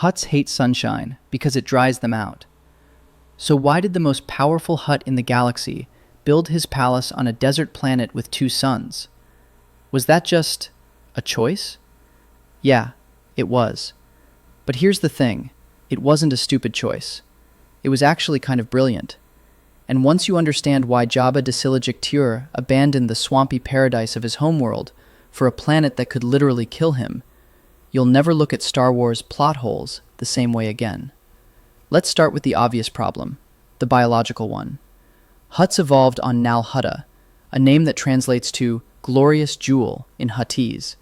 Hutts hate sunshine because it dries them out. So why did the most powerful Hutt in the galaxy build his palace on a desert planet with two suns? Was that just a choice? Yeah, it was. But here's the thing, it wasn't a stupid choice. It was actually kind of brilliant. And once you understand why Jabba the abandoned the swampy paradise of his homeworld for a planet that could literally kill him, you'll never look at Star Wars plot holes the same way again. Let's start with the obvious problem, the biological one. Hutts evolved on Nal Hutta, a name that translates to glorious jewel in Huttese,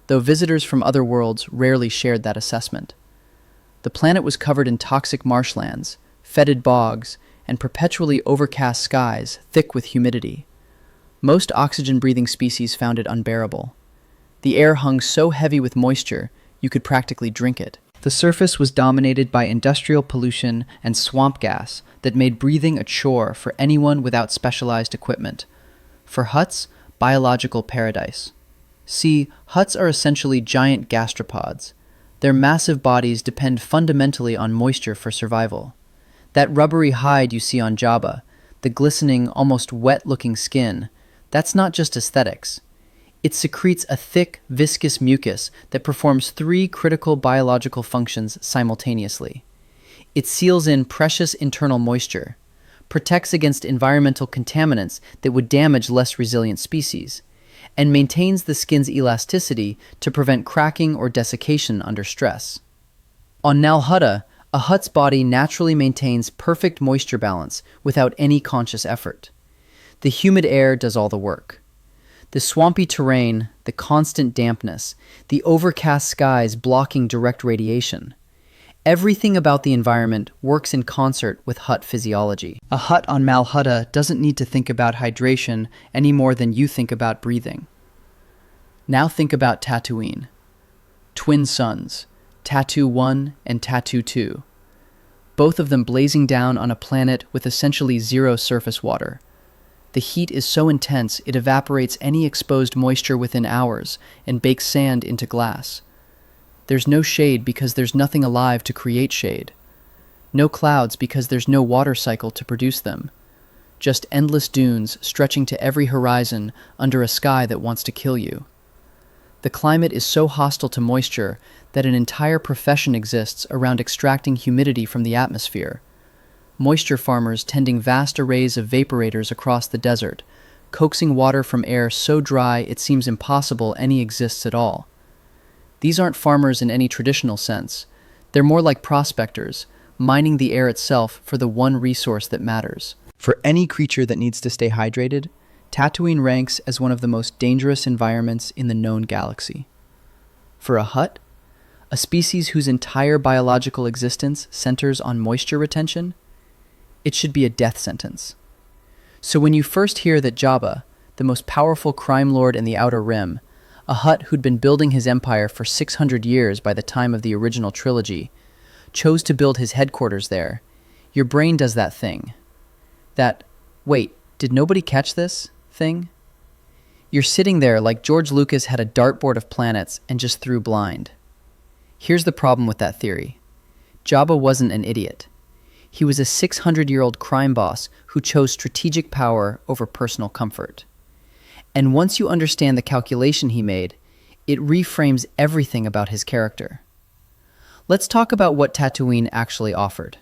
though visitors from other worlds rarely shared that assessment. The planet was covered in toxic marshlands, fetid bogs, and perpetually overcast skies thick with humidity. Most oxygen-breathing species found it unbearable. The air hung so heavy with moisture, you could practically drink it. The surface was dominated by industrial pollution and swamp gas that made breathing a chore for anyone without specialized equipment. For Hutts, biological paradise. See, Hutts are essentially giant gastropods. Their massive bodies depend fundamentally on moisture for survival. That rubbery hide you see on Jabba, the glistening, almost wet-looking skin, that's not just aesthetics. It secretes a thick, viscous mucus that performs three critical biological functions simultaneously. It seals in precious internal moisture, protects against environmental contaminants that would damage less resilient species, and maintains the skin's elasticity to prevent cracking or desiccation under stress. On Nal Hutta, a Hutt's body naturally maintains perfect moisture balance without any conscious effort. The humid air does all the work. The swampy terrain, the constant dampness, the overcast skies blocking direct radiation. Everything about the environment works in concert with Hutt physiology. A Hutt on Nal Hutta doesn't need to think about hydration any more than you think about breathing. Now think about Tatooine. Twin suns, Tattoo 1 and Tattoo 2. Both of them blazing down on a planet with essentially zero surface water. The heat is so intense it evaporates any exposed moisture within hours and bakes sand into glass. There's no shade because there's nothing alive to create shade. No clouds because there's no water cycle to produce them. Just endless dunes stretching to every horizon under a sky that wants to kill you. The climate is so hostile to moisture that an entire profession exists around extracting humidity from the atmosphere. Moisture farmers tending vast arrays of vaporators across the desert, coaxing water from air so dry it seems impossible any exists at all. These aren't farmers in any traditional sense. They're more like prospectors, mining the air itself for the one resource that matters. For any creature that needs to stay hydrated, Tatooine ranks as one of the most dangerous environments in the known galaxy. For a Hutt, a species whose entire biological existence centers on moisture retention, it should be a death sentence. So when you first hear that Jabba, the most powerful crime lord in the Outer Rim, a Hutt who'd been building his empire for 600 years by the time of the original trilogy, chose to build his headquarters there, your brain does that thing. That, wait, did nobody catch this thing? You're sitting there like George Lucas had a dartboard of planets and just threw blind. Here's the problem with that theory. Jabba wasn't an idiot. He was a 600-year-old crime boss who chose strategic power over personal comfort. And once you understand the calculation he made, it reframes everything about his character. Let's talk about what Tatooine actually offered.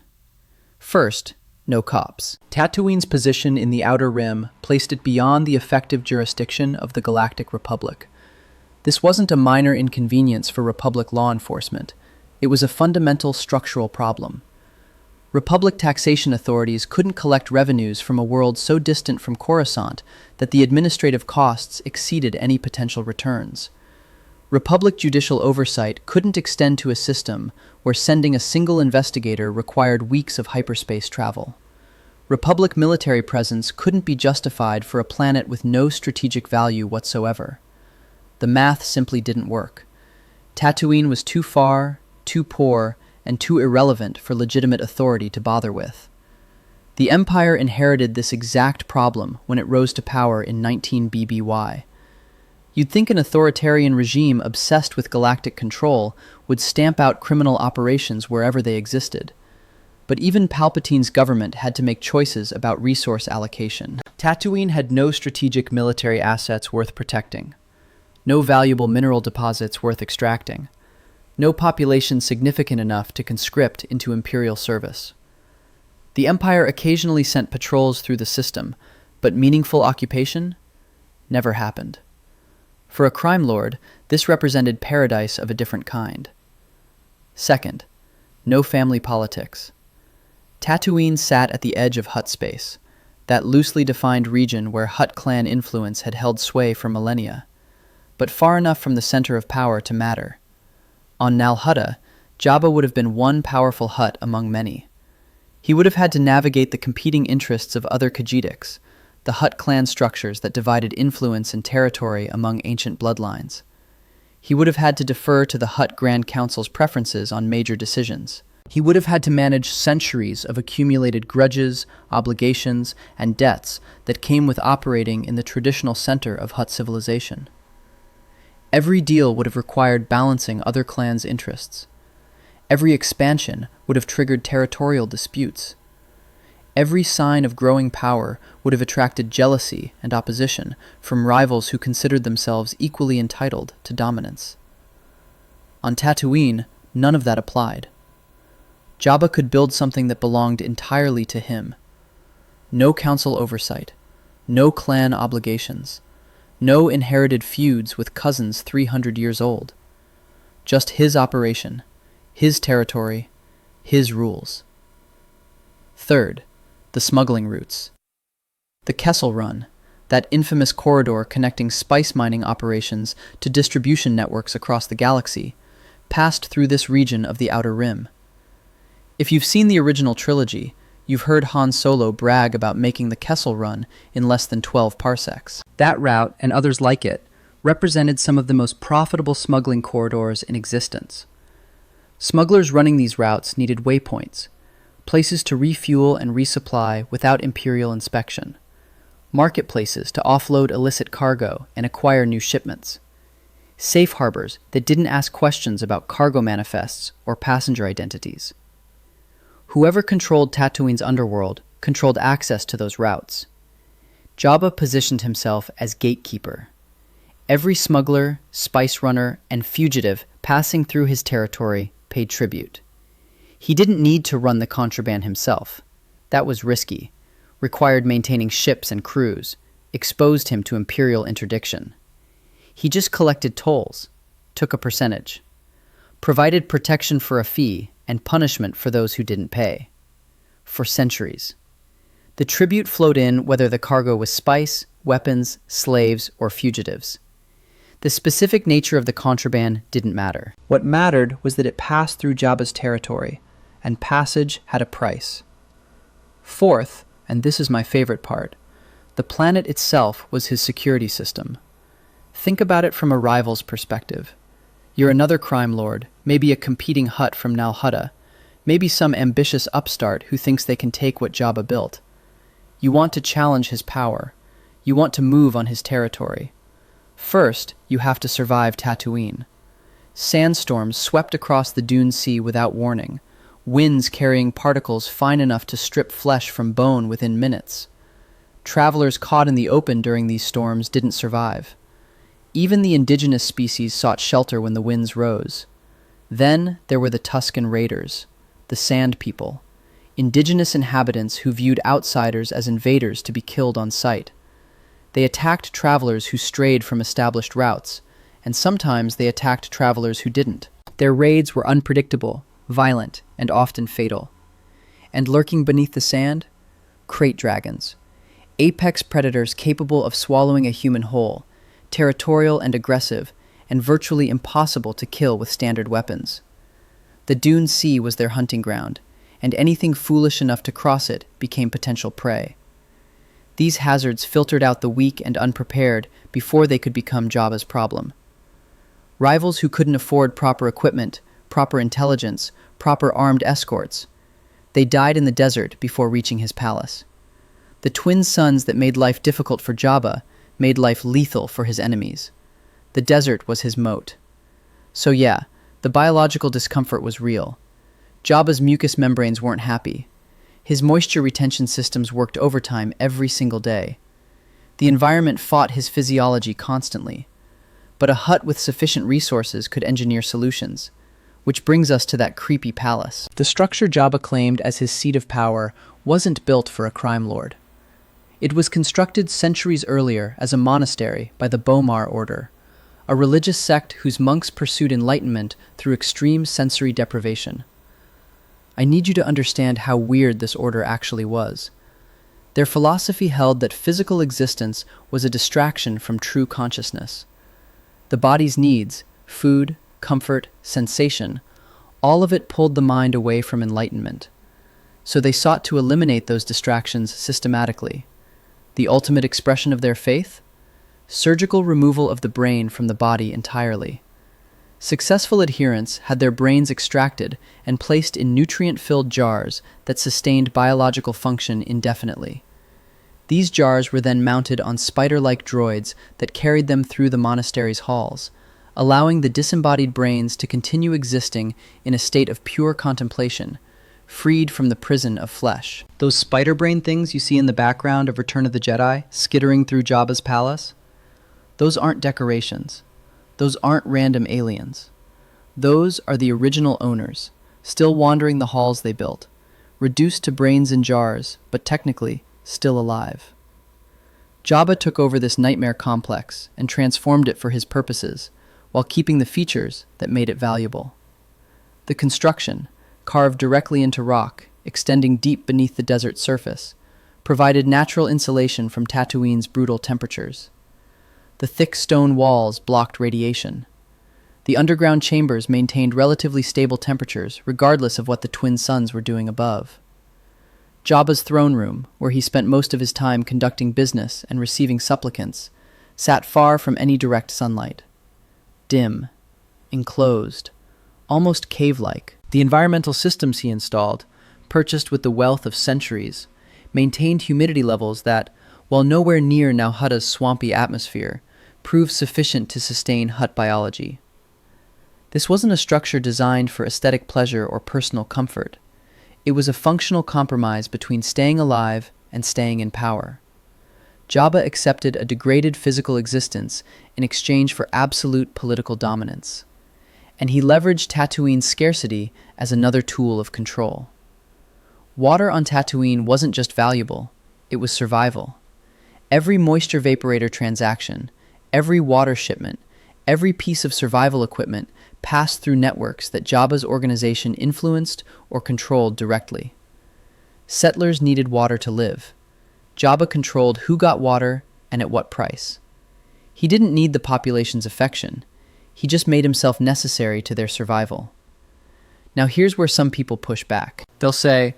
First, no cops. Tatooine's position in the Outer Rim placed it beyond the effective jurisdiction of the Galactic Republic. This wasn't a minor inconvenience for Republic law enforcement. It was a fundamental structural problem. Republic taxation authorities couldn't collect revenues from a world so distant from Coruscant that the administrative costs exceeded any potential returns. Republic judicial oversight couldn't extend to a system where sending a single investigator required weeks of hyperspace travel. Republic military presence couldn't be justified for a planet with no strategic value whatsoever. The math simply didn't work. Tatooine was too far, too poor, and too irrelevant for legitimate authority to bother with. The Empire inherited this exact problem when it rose to power in 19 BBY. You'd think an authoritarian regime obsessed with galactic control would stamp out criminal operations wherever they existed. But even Palpatine's government had to make choices about resource allocation. Tatooine had no strategic military assets worth protecting, no valuable mineral deposits worth extracting, no population significant enough to conscript into Imperial service. The Empire occasionally sent patrols through the system, but meaningful occupation never happened. For a crime lord, this represented paradise of a different kind. Second, no family politics. Tatooine sat at the edge of Hutt space, that loosely defined region where Hutt clan influence had held sway for millennia, but far enough from the center of power to matter. On Nal Hutta, Jabba would have been one powerful Hutt among many. He would have had to navigate the competing interests of other Khajiitics, the Hutt clan structures that divided influence and territory among ancient bloodlines. He would have had to defer to the Hutt Grand Council's preferences on major decisions. He would have had to manage centuries of accumulated grudges, obligations, and debts that came with operating in the traditional center of Hutt civilization. Every deal would have required balancing other clans' interests. Every expansion would have triggered territorial disputes. Every sign of growing power would have attracted jealousy and opposition from rivals who considered themselves equally entitled to dominance. On Tatooine, none of that applied. Jabba could build something that belonged entirely to him. No council oversight, no clan obligations, no inherited feuds with cousins 300 years old. Just his operation, his territory, his rules. Third, the smuggling routes. The Kessel Run, that infamous corridor connecting spice mining operations to distribution networks across the galaxy, passed through this region of the Outer Rim. If you've seen the original trilogy, you've heard Han Solo brag about making the Kessel Run in less than 12 parsecs. That route, and others like it, represented some of the most profitable smuggling corridors in existence. Smugglers running these routes needed waypoints, places to refuel and resupply without Imperial inspection, marketplaces to offload illicit cargo and acquire new shipments, safe harbors that didn't ask questions about cargo manifests or passenger identities. Whoever controlled Tatooine's underworld controlled access to those routes. Jabba positioned himself as gatekeeper. Every smuggler, spice runner, and fugitive passing through his territory paid tribute. He didn't need to run the contraband himself. That was risky, required maintaining ships and crews, exposed him to Imperial interdiction. He just collected tolls, took a percentage, provided protection for a fee and punishment for those who didn't pay. For centuries. The tribute flowed in whether the cargo was spice, weapons, slaves, or fugitives. The specific nature of the contraband didn't matter. What mattered was that it passed through Jabba's territory, and passage had a price. Fourth, and this is my favorite part, the planet itself was his security system. Think about it from a rival's perspective. You're another crime lord, maybe a competing Hutt from Nal Hutta, maybe some ambitious upstart who thinks they can take what Jabba built. You want to challenge his power. You want to move on his territory. First, you have to survive Tatooine. Sandstorms swept across the Dune Sea without warning, winds carrying particles fine enough to strip flesh from bone within minutes. Travelers caught in the open during these storms didn't survive. Even the indigenous species sought shelter when the winds rose. Then there were the Tusken Raiders, the Sand People, indigenous inhabitants who viewed outsiders as invaders to be killed on sight. They attacked travelers who strayed from established routes, and sometimes they attacked travelers who didn't. Their raids were unpredictable, violent, and often fatal. And lurking beneath the sand? Crate dragons. Apex predators capable of swallowing a human whole, territorial and aggressive, and virtually impossible to kill with standard weapons. The Dune Sea was their hunting ground, and anything foolish enough to cross it became potential prey. These hazards filtered out the weak and unprepared before they could become Jabba's problem. Rivals who couldn't afford proper equipment, proper intelligence, proper armed escorts. They died in the desert before reaching his palace. The twin suns that made life difficult for Jabba made life lethal for his enemies. The desert was his moat. So yeah, the biological discomfort was real. Jabba's mucous membranes weren't happy. His moisture retention systems worked overtime every single day. The environment fought his physiology constantly. But a Hutt with sufficient resources could engineer solutions. Which brings us to that creepy palace. The structure Jabba claimed as his seat of power wasn't built for a crime lord. It was constructed centuries earlier as a monastery by the Bomar order, a religious sect whose monks pursued enlightenment through extreme sensory deprivation. I need you to understand how weird this order actually was. Their philosophy held that physical existence was a distraction from true consciousness. The body's needs, food, comfort, sensation, all of it pulled the mind away from enlightenment. So they sought to eliminate those distractions systematically. The ultimate expression of their faith? Surgical removal of the brain from the body entirely. Successful adherents had their brains extracted and placed in nutrient-filled jars that sustained biological function indefinitely. These jars were then mounted on spider-like droids that carried them through the monastery's halls, allowing the disembodied brains to continue existing in a state of pure contemplation, freed from the prison of flesh. Those spider brain things you see in the background of Return of the Jedi, skittering through Jabba's palace? Those aren't decorations. Those aren't random aliens. Those are the original owners, still wandering the halls they built, reduced to brains in jars, but technically still alive. Jabba took over this nightmare complex and transformed it for his purposes, while keeping the features that made it valuable. The construction, carved directly into rock, extending deep beneath the desert surface, provided natural insulation from Tatooine's brutal temperatures. The thick stone walls blocked radiation. The underground chambers maintained relatively stable temperatures, regardless of what the twin suns were doing above. Jabba's throne room, where he spent most of his time conducting business and receiving supplicants, sat far from any direct sunlight. Dim, enclosed, almost cave-like. The environmental systems he installed, purchased with the wealth of centuries, maintained humidity levels that, while nowhere near now Hutta's swampy atmosphere, proved sufficient to sustain Hutt biology. This wasn't a structure designed for aesthetic pleasure or personal comfort. It was a functional compromise between staying alive and staying in power. Jabba accepted a degraded physical existence in exchange for absolute political dominance, and he leveraged Tatooine's scarcity as another tool of control. Water on Tatooine wasn't just valuable, it was survival. Every moisture vaporator transaction, every water shipment, every piece of survival equipment passed through networks that Jabba's organization influenced or controlled directly. Settlers needed water to live. Jabba controlled who got water and at what price. He didn't need the population's affection. He just made himself necessary to their survival. Now here's where some people push back. They'll say,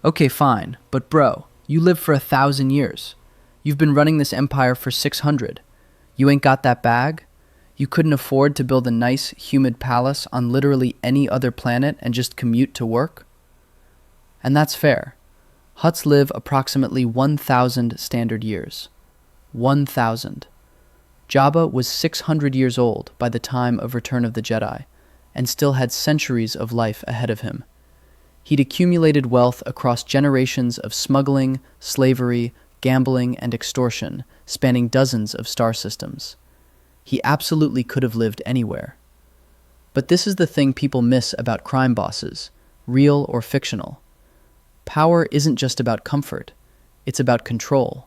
okay, fine, but bro, you lived for 1,000 years. You've been running this empire for 600. You ain't got that bag? You couldn't afford to build a nice, humid palace on literally any other planet and just commute to work? And that's fair. Hutts live approximately 1,000 standard years. 1,000. Jabba was 600 years old by the time of Return of the Jedi, and still had centuries of life ahead of him. He'd accumulated wealth across generations of smuggling, slavery, gambling, and extortion, spanning dozens of star systems. He absolutely could have lived anywhere. But this is the thing people miss about crime bosses, real or fictional. Power isn't just about comfort. It's about control,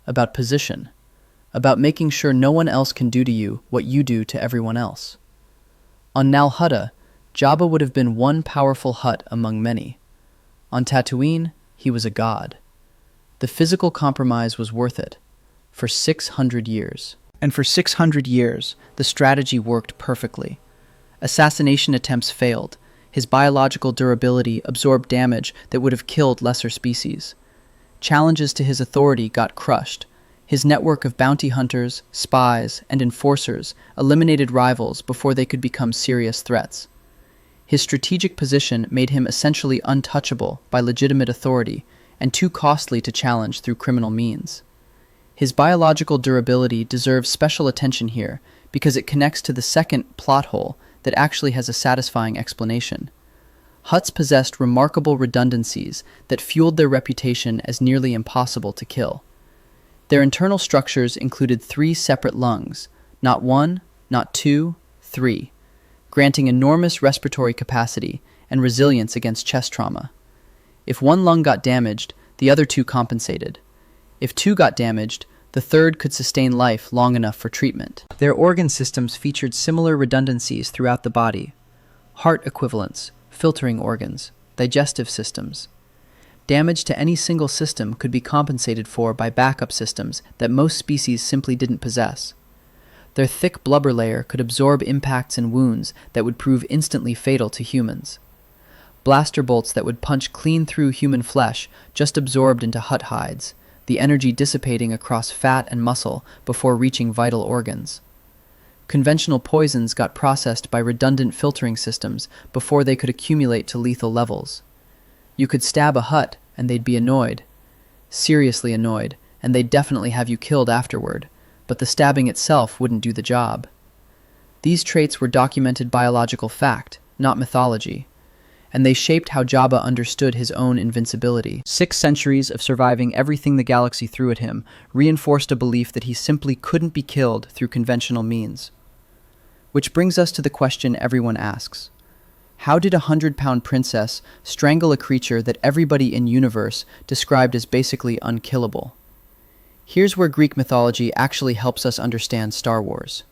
about position, about making sure no one else can do to you what you do to everyone else. On Nal Hutta, Jabba would have been one powerful Hutt among many. On Tatooine, he was a god. The physical compromise was worth it. For 600 years. And for 600 years, the strategy worked perfectly. Assassination attempts failed. His biological durability absorbed damage that would have killed lesser species. Challenges to his authority got crushed. His network of bounty hunters, spies, and enforcers eliminated rivals before they could become serious threats. His strategic position made him essentially untouchable by legitimate authority and too costly to challenge through criminal means. His biological durability deserves special attention here because it connects to the second plot hole that actually has a satisfying explanation. Hutts possessed remarkable redundancies that fueled their reputation as nearly impossible to kill. Their internal structures included 3 separate lungs, not 1, not 2, 3, granting enormous respiratory capacity and resilience against chest trauma. If one lung got damaged, the other 2 compensated. If 2 got damaged, the third could sustain life long enough for treatment. Their organ systems featured similar redundancies throughout the body: heart equivalents, filtering organs, digestive systems. Damage to any single system could be compensated for by backup systems that most species simply didn't possess. Their thick blubber layer could absorb impacts and wounds that would prove instantly fatal to humans. Blaster bolts that would punch clean through human flesh just absorbed into Hutt hides, the energy dissipating across fat and muscle before reaching vital organs. Conventional poisons got processed by redundant filtering systems before they could accumulate to lethal levels. You could stab a Hutt and they'd be annoyed. Seriously annoyed, and they'd definitely have you killed afterward, but the stabbing itself wouldn't do the job. These traits were documented biological fact, not mythology, and they shaped how Jabba understood his own invincibility. 6 centuries of surviving everything the galaxy threw at him reinforced a belief that he simply couldn't be killed through conventional means. Which brings us to the question everyone asks. How did a 100-pound princess strangle a creature that everybody in universe described as basically unkillable? Here's where Greek mythology actually helps us understand Star Wars.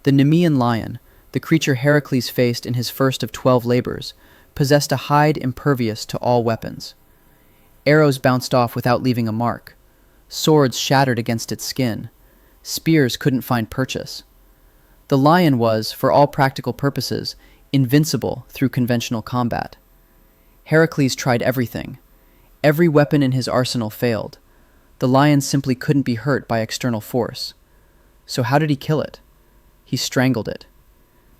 The Nemean lion, the creature Heracles faced in his first of 12 labors, possessed a hide impervious to all weapons. Arrows bounced off without leaving a mark. Swords shattered against its skin. Spears couldn't find purchase. The lion was, for all practical purposes, invincible through conventional combat. Heracles tried everything. Every weapon in his arsenal failed. The lion simply couldn't be hurt by external force. So how did he kill it? He strangled it.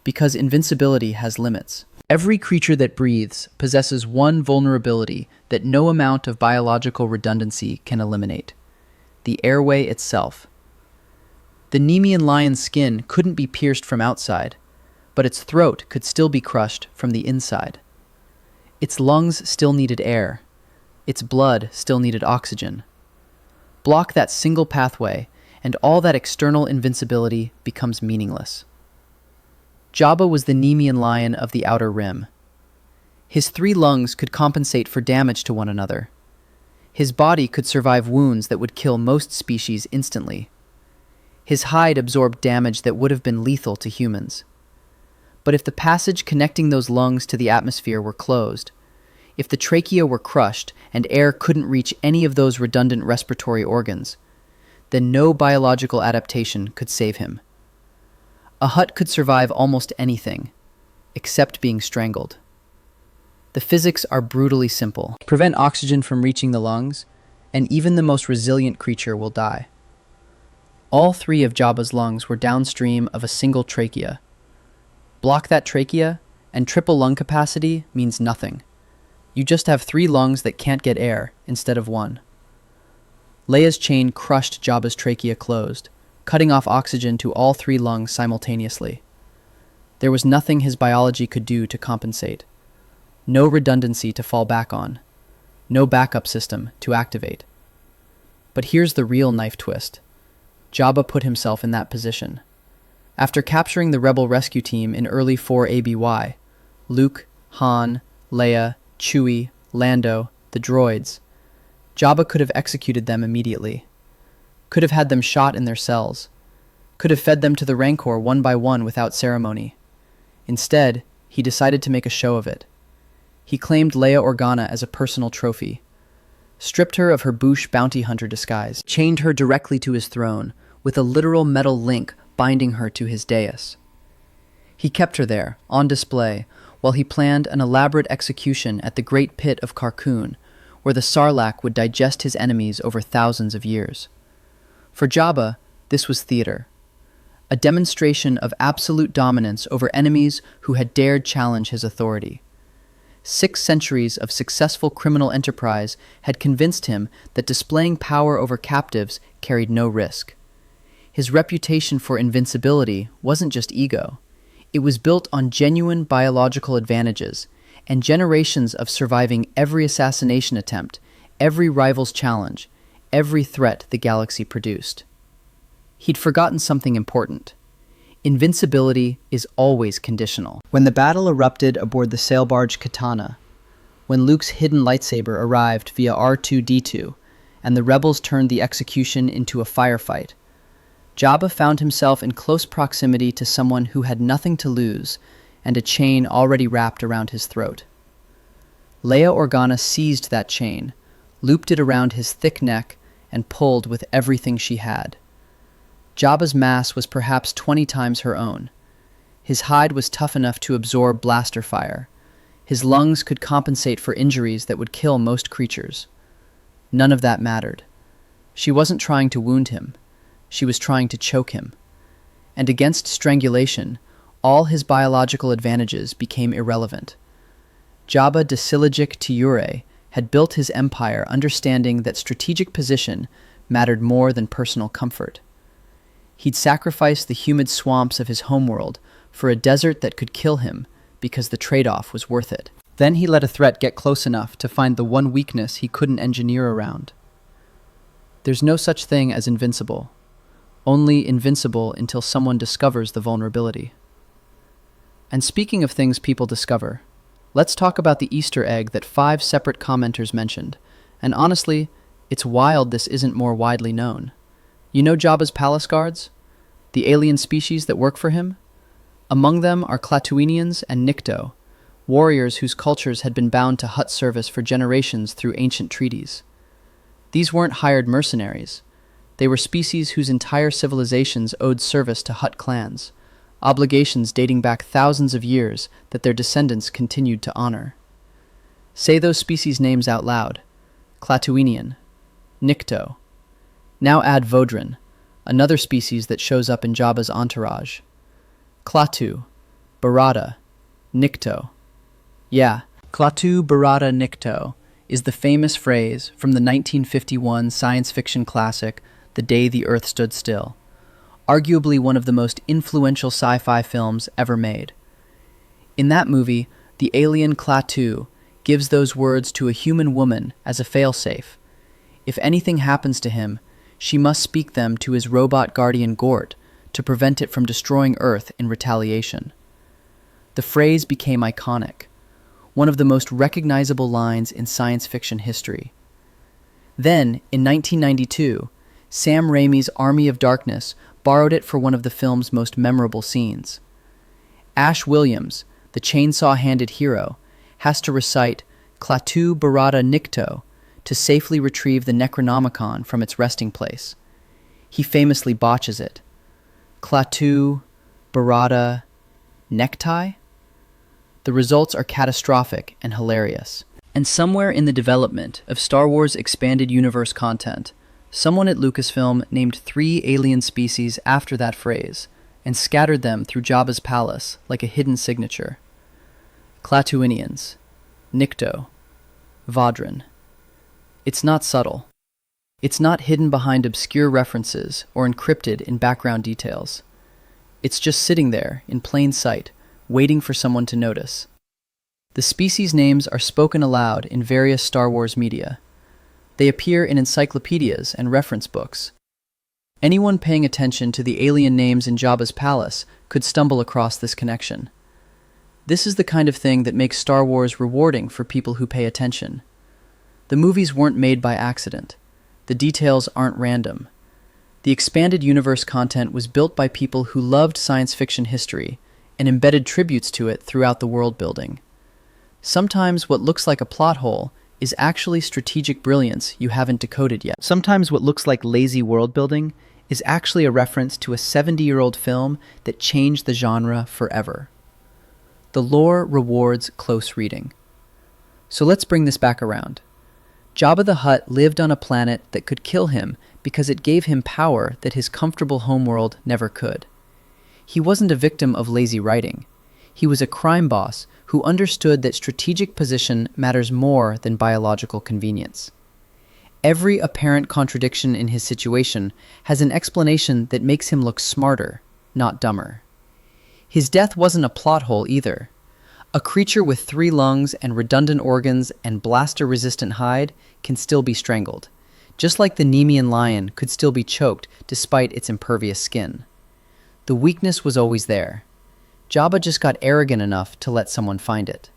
Because invincibility has limits. Every creature that breathes possesses one vulnerability that no amount of biological redundancy can eliminate: the airway itself. The Nemean lion's skin couldn't be pierced from outside, but its throat could still be crushed from the inside. Its lungs still needed air. Its blood still needed oxygen. Block that single pathway, and all that external invincibility becomes meaningless. Jabba was the Nemean lion of the Outer Rim. His 3 lungs could compensate for damage to one another. His body could survive wounds that would kill most species instantly. His hide absorbed damage that would have been lethal to humans. But if the passage connecting those lungs to the atmosphere were closed, if the trachea were crushed and air couldn't reach any of those redundant respiratory organs, then no biological adaptation could save him. A Hutt could survive almost anything, except being strangled. The physics are brutally simple. Prevent oxygen from reaching the lungs, and even the most resilient creature will die. All 3 of Jabba's lungs were downstream of a single trachea. Block that trachea, and triple lung capacity means nothing. You just have 3 lungs that can't get air instead of 1. Leia's chain crushed Jabba's trachea closed, cutting off oxygen to all 3 lungs simultaneously. There was nothing his biology could do to compensate. No redundancy to fall back on. No backup system to activate. But here's the real knife twist. Jabba put himself in that position. After capturing the rebel rescue team in early 4 ABY, Luke, Han, Leia, Chewie, Lando, the droids, Jabba could have executed them immediately. Could have had them shot in their cells. Could have fed them to the Rancor one by one without ceremony. Instead, he decided to make a show of it. He claimed Leia Organa as a personal trophy, stripped her of her Boushh bounty hunter disguise, chained her directly to his throne, with a literal metal link binding her to his dais. He kept her there, on display, while he planned an elaborate execution at the Great Pit of Carkoon, where the Sarlacc would digest his enemies over thousands of years. For Jabba, this was theater. A demonstration of absolute dominance over enemies who had dared challenge his authority. 6 centuries of successful criminal enterprise had convinced him that displaying power over captives carried no risk. His reputation for invincibility wasn't just ego. It was built on genuine biological advantages and generations of surviving every assassination attempt, every rival's challenge, every threat the galaxy produced. He'd forgotten something important. Invincibility is always conditional. When the battle erupted aboard the sail barge Katana, when Luke's hidden lightsaber arrived via R2-D2, and the rebels turned the execution into a firefight, Jabba found himself in close proximity to someone who had nothing to lose and a chain already wrapped around his throat. Leia Organa seized that chain, looped it around his thick neck, and pulled with everything she had. Jabba's mass was perhaps 20 times her own. His hide was tough enough to absorb blaster fire. His lungs could compensate for injuries that would kill most creatures. None of that mattered. She wasn't trying to wound him. She was trying to choke him. And against strangulation, all his biological advantages became irrelevant. Jabba de Siligic Tiure had built his empire understanding that strategic position mattered more than personal comfort. He'd sacrificed the humid swamps of his homeworld for a desert that could kill him because the trade-off was worth it. Then he let a threat get close enough to find the one weakness he couldn't engineer around. There's no such thing as invincible. Only invincible until someone discovers the vulnerability. And speaking of things people discover, let's talk about the Easter egg that 5 separate commenters mentioned. And honestly, it's wild this isn't more widely known. You know Jabba's palace guards? The alien species that work for him? Among them are Klatooinians and Nikto, warriors whose cultures had been bound to Hutt service for generations through ancient treaties. These weren't hired mercenaries. They were species whose entire civilizations owed service to Hutt clans, obligations dating back thousands of years that their descendants continued to honor. Say those species' names out loud. Klatooinian, Nikto. Now add Vodran, another species that shows up in Jabba's entourage. Klaatu, Barada, Nikto. Yeah, Klaatu Barada Nikto is the famous phrase from the 1951 science fiction classic The Day the Earth Stood Still, arguably one of the most influential sci-fi films ever made. In that movie, the alien Klaatu gives those words to a human woman as a failsafe. If anything happens to him, she must speak them to his robot guardian Gort to prevent it from destroying Earth in retaliation. The phrase became iconic, one of the most recognizable lines in science fiction history. Then, in 1992, Sam Raimi's Army of Darkness borrowed it for one of the film's most memorable scenes. Ash Williams, the chainsaw-handed hero, has to recite Klaatu Barada Nikto to safely retrieve the Necronomicon from its resting place. He famously botches it. Klaatu Barada Necktie? The results are catastrophic and hilarious. And somewhere in the development of Star Wars Expanded Universe content, someone at Lucasfilm named 3 alien species after that phrase and scattered them through Jabba's palace like a hidden signature. Klatooinians, Nikto, Vodran. It's not subtle. It's not hidden behind obscure references or encrypted in background details. It's just sitting there in plain sight, waiting for someone to notice. The species names are spoken aloud in various Star Wars media. They appear in encyclopedias and reference books. Anyone paying attention to the alien names in Jabba's palace could stumble across this connection. This is the kind of thing that makes Star Wars rewarding for people who pay attention. The movies weren't made by accident. The details aren't random. The expanded universe content was built by people who loved science fiction history and embedded tributes to it throughout the world building. Sometimes what looks like a plot hole is actually strategic brilliance you haven't decoded yet. Sometimes what looks like lazy world building is actually a reference to a 70-year-old film that changed the genre forever. The lore rewards close reading. So let's bring this back around. Jabba the Hutt lived on a planet that could kill him because it gave him power that his comfortable homeworld never could. He wasn't a victim of lazy writing. He was a crime boss who understood that strategic position matters more than biological convenience. Every apparent contradiction in his situation has an explanation that makes him look smarter, not dumber. His death wasn't a plot hole either. A creature with 3 lungs and redundant organs and blaster-resistant hide can still be strangled, just like the Nemean lion could still be choked despite its impervious skin. The weakness was always there. Jabba just got arrogant enough to let someone find it.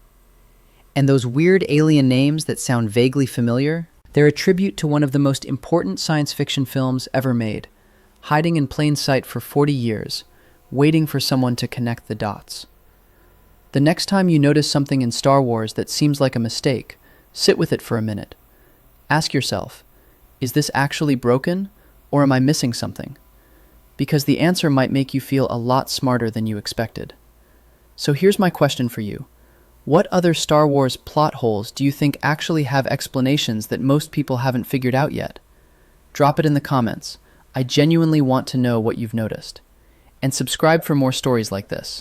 And those weird alien names that sound vaguely familiar, they're a tribute to one of the most important science fiction films ever made, hiding in plain sight for 40 years, waiting for someone to connect the dots. The next time you notice something in Star Wars that seems like a mistake, sit with it for a minute. Ask yourself, is this actually broken, or am I missing something? Because the answer might make you feel a lot smarter than you expected. So here's my question for you. What other Star Wars plot holes do you think actually have explanations that most people haven't figured out yet? Drop it in the comments. I genuinely want to know what you've noticed. And subscribe for more stories like this.